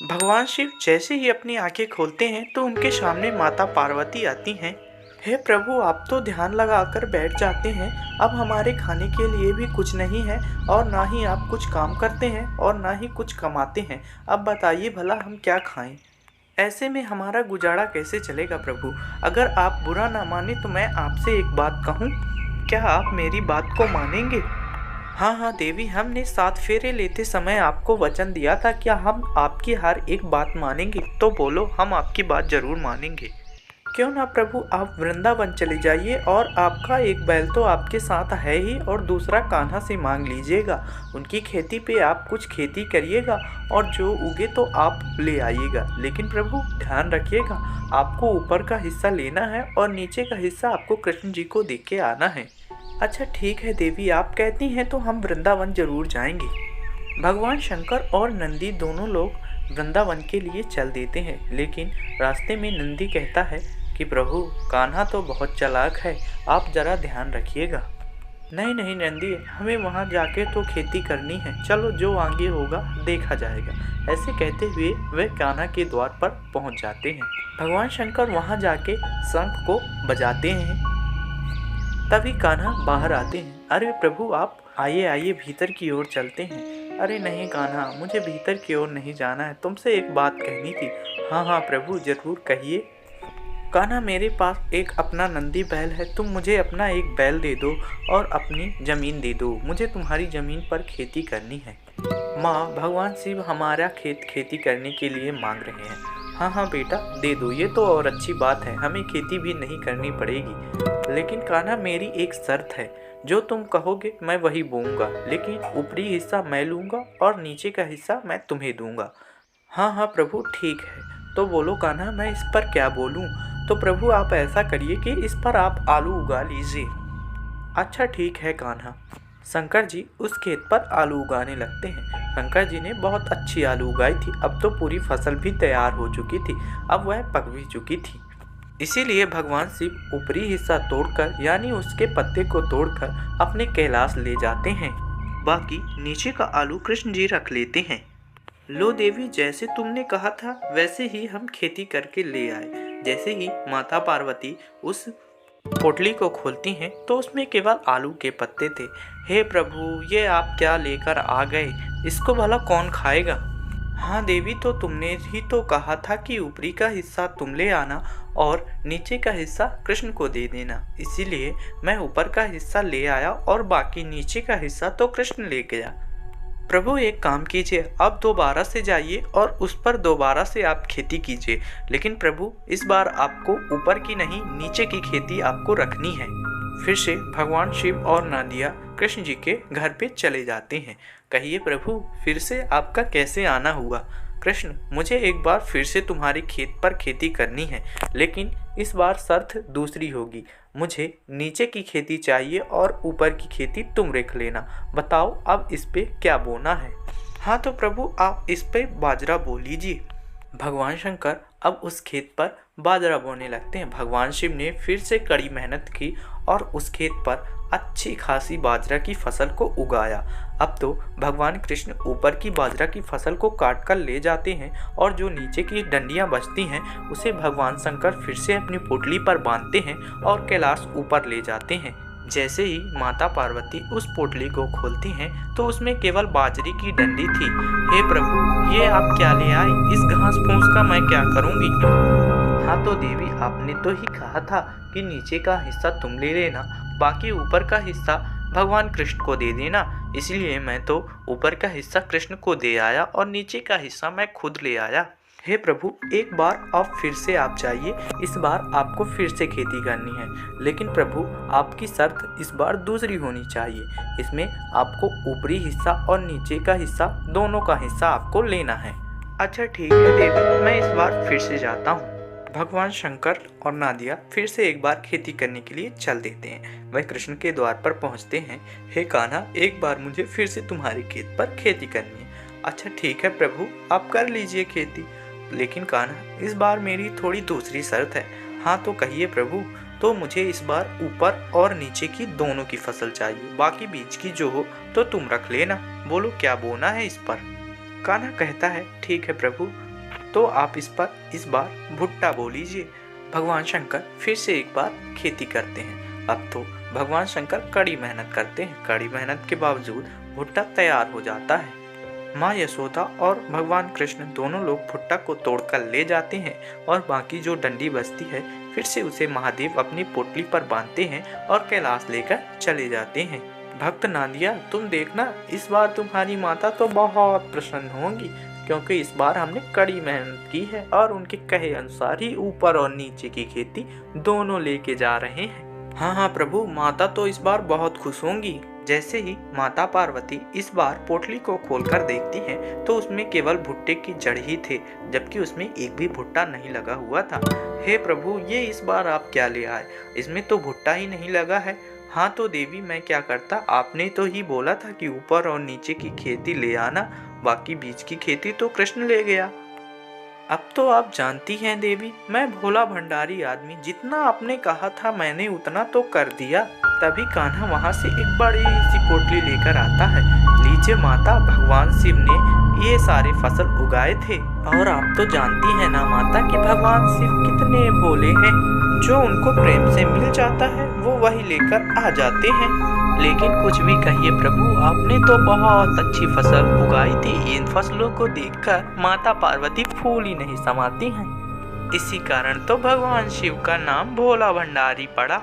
भगवान शिव जैसे ही अपनी आंखें खोलते हैं तो उनके सामने माता पार्वती आती हैं। हे प्रभु, आप तो ध्यान लगाकर बैठ जाते हैं। अब हमारे खाने के लिए भी कुछ नहीं है और ना ही आप कुछ काम करते हैं और ना ही कुछ कमाते हैं। अब बताइए भला हम क्या खाएं? ऐसे में हमारा गुजारा कैसे चलेगा प्रभु? अगर आप बुरा ना माने तो मैं आपसे एक बात कहूँ, क्या आप मेरी बात को मानेंगे? हाँ हाँ देवी, हमने 7 फेरे लेते समय आपको वचन दिया था, क्या हम आपकी हर एक बात मानेंगे? तो बोलो, हम आपकी बात जरूर मानेंगे। क्यों ना प्रभु, आप वृंदावन चले जाइए और आपका एक बैल तो आपके साथ है ही और दूसरा कान्हा से मांग लीजिएगा। उनकी खेती पे आप कुछ खेती करिएगा और जो उगे तो आप ले आइएगा। लेकिन प्रभु ध्यान रखिएगा, आपको ऊपर का हिस्सा लेना है और नीचे का हिस्सा आपको कृष्ण जी को दे के आना है। अच्छा ठीक है देवी, आप कहती हैं तो हम वृंदावन जरूर जाएंगे। भगवान शंकर और नंदी दोनों लोग वृंदावन के लिए चल देते हैं। लेकिन रास्ते में नंदी कहता है कि प्रभु, कान्हा तो बहुत चालाक है, आप जरा ध्यान रखिएगा। नहीं नहीं नंदी, हमें वहाँ जाके तो खेती करनी है, चलो जो आगे होगा देखा जाएगा। ऐसे कहते हुए वे कान्हा के द्वार पर पहुँच जाते हैं। भगवान शंकर वहाँ जाके शंख को बजाते हैं। तभी कान्हा बाहर आते हैं। अरे प्रभु, आप आइए आइए, भीतर की ओर चलते हैं। अरे नहीं कान्हा, मुझे भीतर की ओर नहीं जाना है, तुमसे एक बात कहनी थी। हाँ हाँ प्रभु, जरूर कहिए। कान्हा, मेरे पास एक अपना नंदी बैल है, तुम मुझे अपना एक बैल दे दो और अपनी ज़मीन दे दो, मुझे तुम्हारी ज़मीन पर खेती करनी है। माँ, भगवान शिव हमारा खेती करने के लिए मांग रहे हैं। हाँ हाँ बेटा, दे दो, ये तो और अच्छी बात है, हमें खेती भी नहीं करनी पड़ेगी। लेकिन कान्हा, मेरी एक शर्त है, जो तुम कहोगे मैं वही बोऊंगा, लेकिन ऊपरी हिस्सा मैं लूँगा और नीचे का हिस्सा मैं तुम्हें दूंगा। हाँ हाँ प्रभु, ठीक है। तो बोलो कान्हा, मैं इस पर क्या बोलूँ? तो प्रभु आप ऐसा करिए कि इस पर आप आलू उगा लीजिए। अच्छा ठीक है कान्हा। शंकर जी उस खेत पर आलू उगाने लगते हैं। शंकर जी ने बहुत अच्छी आलू उगाई थी। अब तो पूरी फसल भी तैयार हो चुकी थी, अब वह पक भी चुकी थी। इसीलिए भगवान शिव ऊपरी हिस्सा तोड़कर, यानी उसके पत्ते को तोड़कर अपने कैलाश ले जाते हैं। बाकी नीचे का आलू कृष्ण जी रख लेते हैं। लो देवी, जैसे तुमने कहा था वैसे ही हम खेती करके ले आए। जैसे ही माता पार्वती उस पोटली को खोलती हैं तो उसमें केवल आलू के पत्ते थे। हे प्रभु, ये आप क्या लेकर आ गए? इसको भला कौन खाएगा? हाँ देवी, तो तुमने ही तो कहा था कि ऊपरी का हिस्सा तुम ले आना और नीचे का हिस्सा कृष्ण को दे देना, इसीलिए मैं ऊपर का हिस्सा ले आया और बाकी नीचे का हिस्सा तो कृष्ण ले गया। प्रभु एक काम कीजिए, आप दोबारा से जाइए और उस पर दोबारा से आप खेती कीजिए। लेकिन प्रभु, इस बार आपको ऊपर की नहीं नीचे की खेती आपको रखनी है। फिर से भगवान शिव और नादिया कृष्ण जी के घर पे चले जाते हैं। कहिए प्रभु, फिर से आपका कैसे आना हुआ? कृष्ण, मुझे एक बार फिर से तुम्हारी खेत पर खेती करनी है, लेकिन इस बार शर्त दूसरी होगी। मुझे नीचे की खेती चाहिए और ऊपर की खेती तुम रख लेना। बताओ अब इस पे क्या बोना है? हाँ तो प्रभु, आप इस पे बाजरा बो लीजिए। भगवान शंकर अब उस खेत पर बाजरा बोने लगते हैं। भगवान शिव ने फिर से कड़ी मेहनत की और उस खेत पर अच्छी खासी बाजरा की फसल को उगाया। अब तो भगवान कृष्ण ऊपर की बाजरा की फसल को काट कर ले जाते हैं और जो नीचे की डंडियां बचती हैं उसे भगवान शंकर फिर से अपनी पोटली पर बांधते हैं और कैलाश ऊपर ले जाते हैं। जैसे ही माता पार्वती उस पोटली को खोलती हैं तो उसमें केवल बाजरे की डंडी थी। हे प्रभु, ये आप क्या ले आए? इस घास फूस का मैं क्या करूँगी? हाँ तो देवी, आपने तो ही कहा था कि नीचे का हिस्सा तुम ले लेना, बाकी ऊपर का हिस्सा भगवान कृष्ण को दे देना, इसलिए मैं तो ऊपर का हिस्सा कृष्ण को दे आया और नीचे का हिस्सा मैं खुद ले आया। हे प्रभु, एक बार अब फिर से आप जाइए, इस बार आपको फिर से खेती करनी है। लेकिन प्रभु, आपकी शर्त इस बार दूसरी होनी चाहिए। इसमें आपको ऊपरी हिस्सा और नीचे का हिस्सा, दोनों का हिस्सा आपको लेना है। अच्छा ठीक है देवी, मैं इस बार फिर से जाता हूँ। भगवान शंकर और नादिया फिर से एक बार खेती करने के लिए चल देते हैं। वह कृष्ण के द्वार पर पहुँचते हैं। हे कान्हा, एक बार मुझे फिर से तुम्हारे खेत पर खेती करनी है। अच्छा ठीक है प्रभु, आप कर लीजिए खेती, लेकिन कान्हा इस बार मेरी थोड़ी दूसरी शर्त है। हाँ तो कहिए प्रभु। तो मुझे इस बार ऊपर और नीचे की दोनों की फसल चाहिए, बाकी बीच की जो हो तो तुम रख लेना। बोलो क्या बोना है इस पर? कान्हा कहता है ठीक है प्रभु, तो आप इस बार भुट्टा बो लीजिए। भगवान शंकर फिर से एक बार खेती करते हैं। अब तो भगवान शंकर कड़ी मेहनत करते हैं। कड़ी मेहनत के बावजूद भुट्टा तैयार हो जाता है। माँ यशोदा और भगवान कृष्ण दोनों लोग भुट्टा को तोड़कर ले जाते हैं और बाकी जो डंडी बचती है फिर से उसे महादेव अपनी पोटली पर बांधते हैं और कैलाश लेकर चले जाते हैं। भक्त नादिया, तुम देखना इस बार तुम्हारी माता तो बहुत प्रसन्न होंगी, क्योंकि इस बार हमने कड़ी मेहनत की है और उनके कहे अनुसार ही ऊपर और नीचे की खेती दोनों लेके जा रहे हैं। हाँ हाँ प्रभु, माता तो इस बार बहुत खुश होंगी। जैसे ही माता पार्वती इस बार पोटली को खोलकर देखती हैं तो उसमें केवल भुट्टे की जड़ ही थे, जबकि उसमें एक भी भुट्टा नहीं लगा हुआ था। हे प्रभु, ये इस बार आप क्या ले आए? इसमें तो भुट्टा ही नहीं लगा है। हाँ तो देवी, मैं क्या करता? आपने तो ही बोला था कि ऊपर और नीचे की खेती ले आना, बाकी बीच की खेती तो कृष्ण ले गया। अब तो आप जानती हैं देवी, मैं भोला भंडारी आदमी, जितना आपने कहा था मैंने उतना तो कर दिया। तभी कान्हा वहाँ से एक बड़ी सी पोटली लेकर आता है। लीजिए माता, भगवान शिव ने ये सारे फसल उगाए थे। और आप तो जानती हैं ना माता कि भगवान शिव कितने भोले हैं, जो उनको प्रेम से मिल जाता है वो वही लेकर आ जाते हैं। लेकिन कुछ भी कहिए प्रभु, आपने तो बहुत अच्छी फसल उगाई थी। इन फसलों को देखकर माता पार्वती फूल ही नहीं समाती हैं। इसी कारण तो भगवान शिव का नाम भोला भंडारी पड़ा।